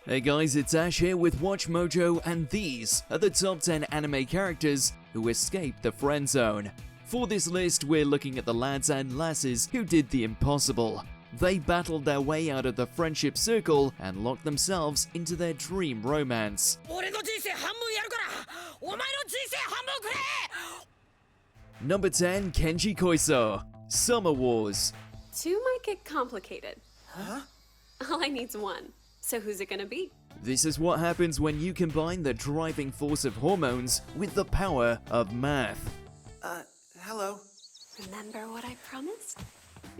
Hey guys, it's Ash here with WatchMojo, and these are the top 10 anime characters who escaped the friend zone. For this list, we're looking at the lads and lasses who did the impossible. They battled their way out of the friendship circle and locked themselves into their dream romance. Number 10, Kenji Koar, Summer Wars. Two might get complicated. Huh? All I need's one. So who's it gonna be? This is what happens when you combine the driving force of hormones with the power of math. Hello. Remember what I promised?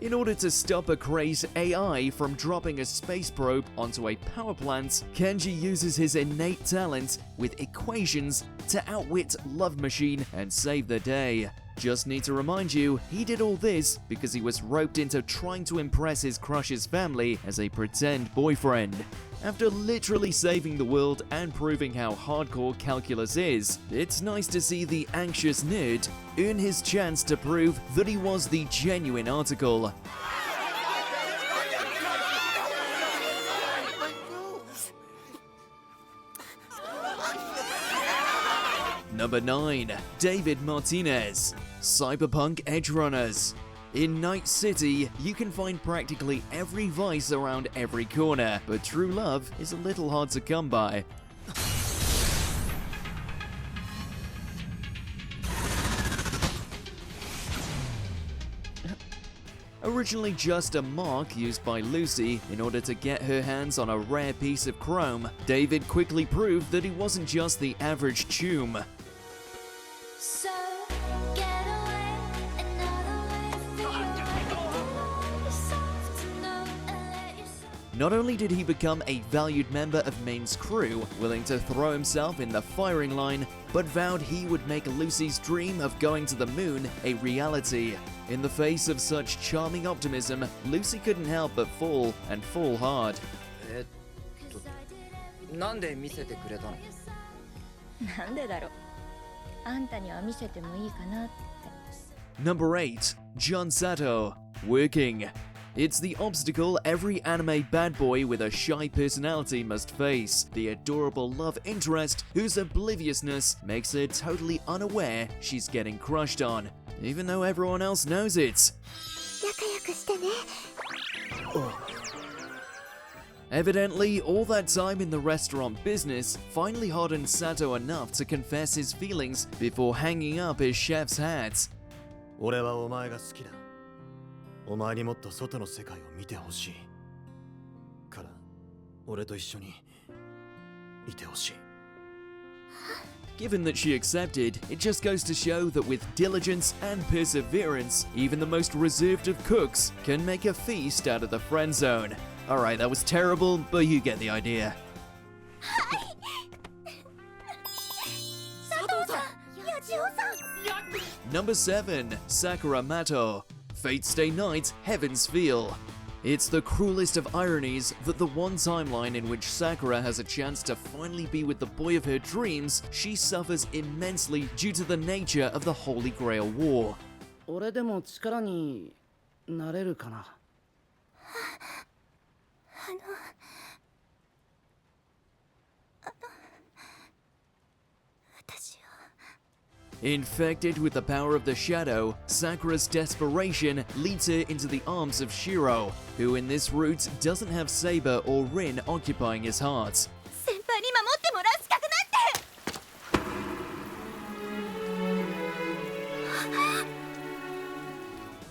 In order to stop a crazed AI from dropping a space probe onto a power plant, Kenji uses his innate talent with equations to outwit Love Machine and save the day. Just need to remind you, he did all this because he was roped into trying to impress his crush's family as a pretend boyfriend. After literally saving the world and proving how hardcore calculus is, it's nice to see the anxious nerd earn his chance to prove that he was the genuine article. Number 9. David Martinez, Cyberpunk Edgerunners. In Night City, you can find practically every vice around every corner, but true love is a little hard to come by. Originally just a mark used by Lucy in order to get her hands on a rare piece of chrome, David quickly proved that he wasn't just the average chum. Not only did he become a valued member of Main's crew, willing to throw himself in the firing line, but vowed he would make Lucy's dream of going to the moon a reality. In the face of such charming optimism, Lucy couldn't help but fall, and fall hard. Number 8. John Sato, Working. It's the obstacle every anime bad boy with a shy personality must face, the adorable love interest whose obliviousness makes her totally unaware she's getting crushed on, even though everyone else knows it. Evidently, all that time in the restaurant business finally hardened Sato enough to confess his feelings before hanging up his chef's hat. 俺はお前が好きだ。お前にもっと外の世界を見てほしい。から、俺と一緒にいてほしい。Given that she accepted, it just goes to show that with diligence and perseverance, even the most reserved of cooks can make a feast out of the friend zone. Alright, that was terrible, but you get the idea. Number 7. Sakura Mato, Fate Stay Night, Heaven's Feel. It's the cruelest of ironies that the one timeline in which Sakura has a chance to finally be with the boy of her dreams, she suffers immensely due to the nature of the Holy Grail War. 俺でも力になれるかな。Infected with the power of the shadow, Sakura's desperation leads her into the arms of Shiro, who in this route doesn't have Saber or Rin occupying his heart.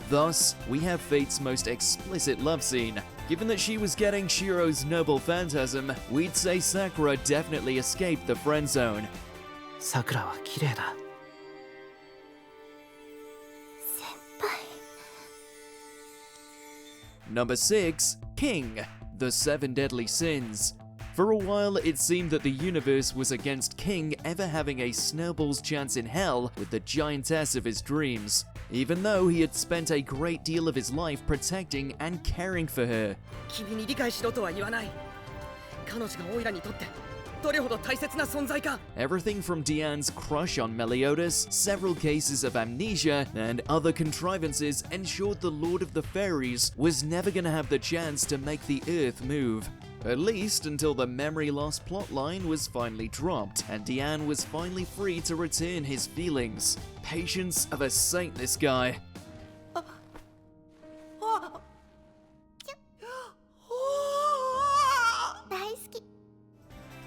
Thus, we have Fate's most explicit love scene. Given that she was getting Shiro's noble phantasm, we'd say Sakura definitely escaped the friend zone. さくらは綺麗だ。Number 6. King, The Seven Deadly Sins. For a while, it seemed that the universe was against King ever having a snowball's chance in hell with the giantess of his dreams, even though he had spent a great deal of his life protecting and caring for her. 君に理解しろとは言わない。彼女がオイラにとってどれほど大切な存在か。 Everything from Diane's crush on Meliodas, several cases of amnesia, and other contrivances ensured the Lord of the Fairies was never gonna have the chance to make the Earth move. At least until the memory loss plotline was finally dropped, and Diane was finally free to return his feelings. Patience of a saint, this guy.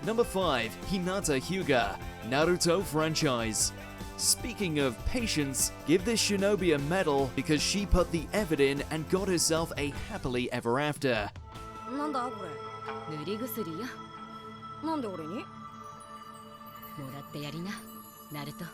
Number 5. Hinata Hyuga, Naruto franchise. Speaking of patience, give this shinobi a medal because she put the effort in and got herself a happily ever after. なんだこれ塗り薬やなんで俺にもらってやりなナルト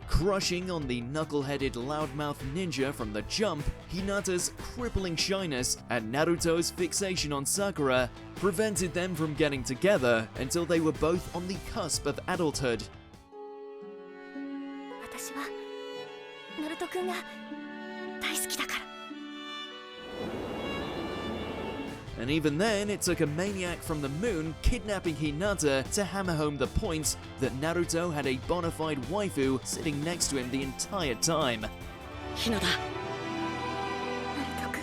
Crushing on the knuckle-headed loudmouth ninja from the jump, Hinata's crippling shyness and Naruto's fixation on Sakura prevented them from getting together until they were both on the cusp of adulthood. 私はナルト君が大好きだから And even then, it took a maniac from the moon kidnapping Hinata to hammer home the point that Naruto had a bona fide waifu sitting next to him the entire time. 日向ナルト君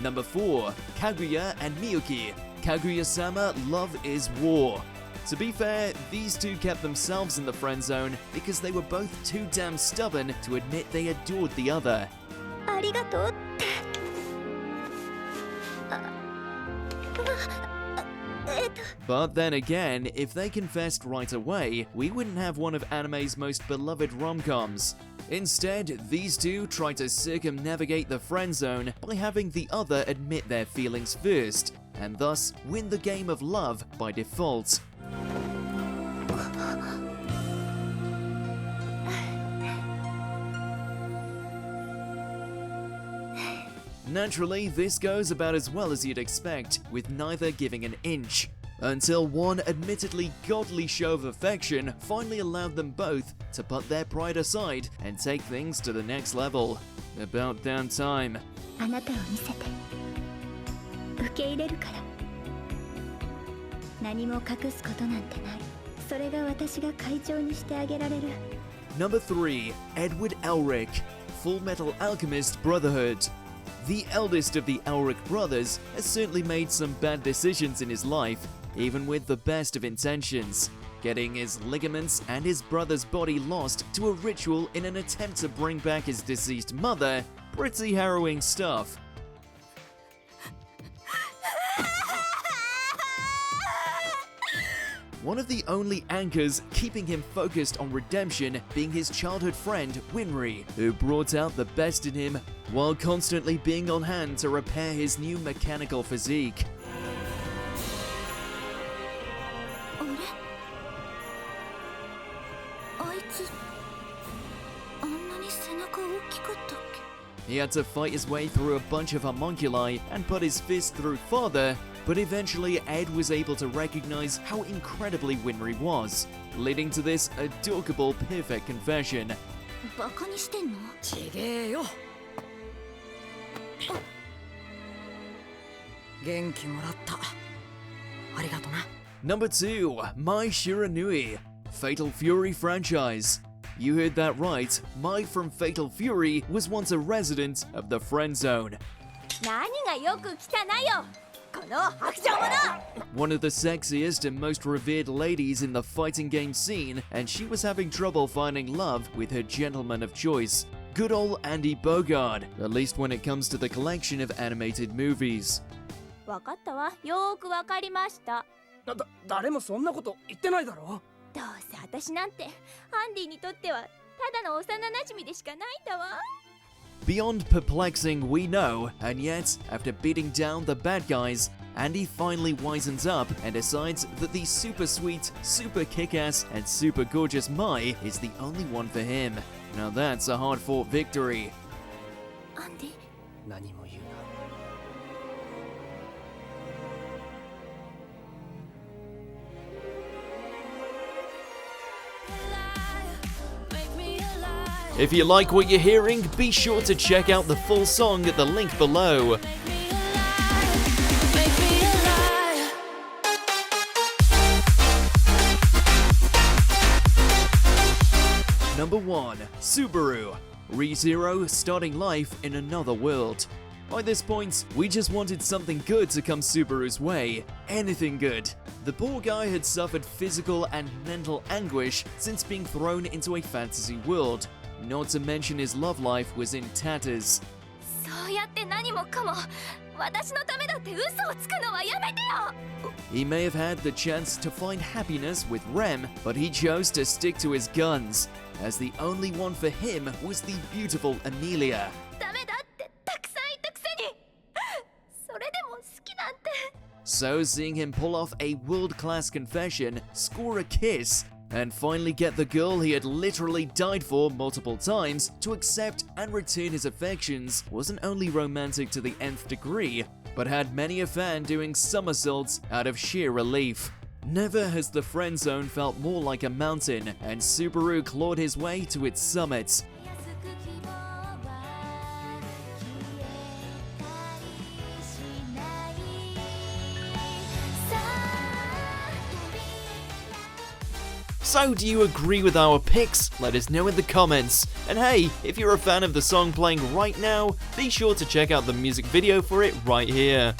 Number 4. Kaguya and Miyuki. Kaguya-sama, Love is War. To be fair, these two kept themselves in the friend zone because they were both too damn stubborn to admit they adored the other. ありがとうってBut then again, if they confessed right away, we wouldn't have one of anime's most beloved rom-coms. Instead, these two try to circumnavigate the friend zone by having the other admit their feelings first, and thus win the game of love by default. Naturally, this goes about as well as you'd expect, with neither giving an inch. Until one admittedly godly show of affection finally allowed them both to put their pride aside and take things to the next level. About damn time. あなたを見せて受け入れるから何も隠すことなんてないそれが私が会長にしてあげられる Number 3. Edward Alrick, Full Metal Alchemist Brotherhood. The eldest of the Alrick brothers has certainly made some bad decisions in his life, even with the best of intentions. Getting his ligaments and his brother's body lost to a ritual in an attempt to bring back his deceased mother, pretty harrowing stuff. One of the only anchors keeping him focused on redemption being his childhood friend Winry, who brought out the best in him while constantly being on hand to repair his new mechanical physique. あれあいつあんなに背中大きかったっけ He had to fight his way through a bunch of homunculi and put his fist through father, but eventually Ed was able to recognize how incredibly Winry was, leading to this adorable perfect confession. バカにしてんのちげえよ元気もらったありがとな Number 2. My Shiranui, Fatal Fury franchise. You heard that right, Mai from Fatal Fury was once a resident of the friend zone. 何がよく来たなよこの白状者 One of the sexiest and most revered ladies in the fighting game scene, and she was having trouble finding love with her gentleman of choice. Good old Andy Bogard, at least when it comes to the collection of animated movies. わかったわよーくわかりました誰もそんなこと言ってないだろどうせ私なんてアンディにとってはただの幼馴染でしかないんだわ Beyond perplexing, we know, and yet, after beating down the bad guys, Andy finally wisens up and decides that the super sweet, super kick-ass, and super gorgeous Mai is the only one for him. Now that's a hard-fought victory. アンディ何も言うな If you like what you're hearing, be sure to check out the full song at the link below. Number 1. Subaru ReZero starting life in another world. By this point, we just wanted something good to come Subaru's way. Anything good. The poor guy had suffered physical and mental anguish since being thrown into a fantasy world. Not to mention his love life was in tatters. そうやって何もかも私のためだって嘘をつくのはやめてよ He may have had the chance to find happiness with Rem, but he chose to stick to his guns, as the only one for him was the beautiful Emilia. ダメだってたくさん言ったくせにそれでも好きなんて So seeing him pull off a world-class confession, score a kiss, and finally get the girl he had literally died for multiple times to accept and return his affections wasn't only romantic to the nth degree, but had many a fan doing somersaults out of sheer relief. Never has the friend zone felt more like a mountain, and Subaru clawed his way to its summit. 安く希望は消えたりしないさあ飛び So do you agree with our picks? Let us know in the comments. And hey, if you're a fan of the song playing right now, be sure to check out the music video for it right here.